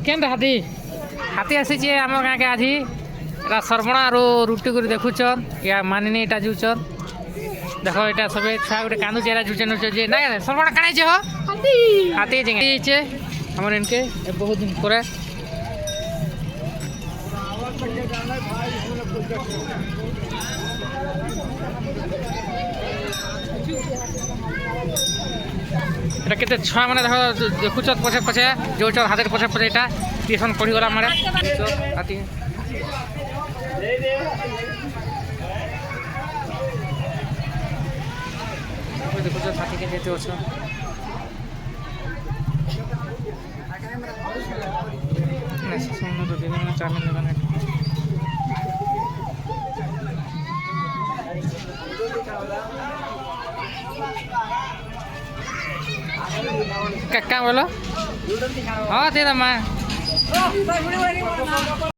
केन हाथी हाथी आसी आम गाँ के आज सरबणा रो रुटी कर देखुचन या मानिनी इटा जुचन देख यहाँ सब छुआ गोटे कांदुचे जुचे नुचे जे ना सरबणा काण हो हाथी जे हमर इनके बहुत दिन पर केते छुआ मैंने देख देखुच पछे पछे जो हाथ पछे पछे यहाँ ट्यूशन पढ़ीगला मारे हाथी देखुच हाथी के अच्छे चाउमिन दुकान क्या बोलो हाँ दे दमा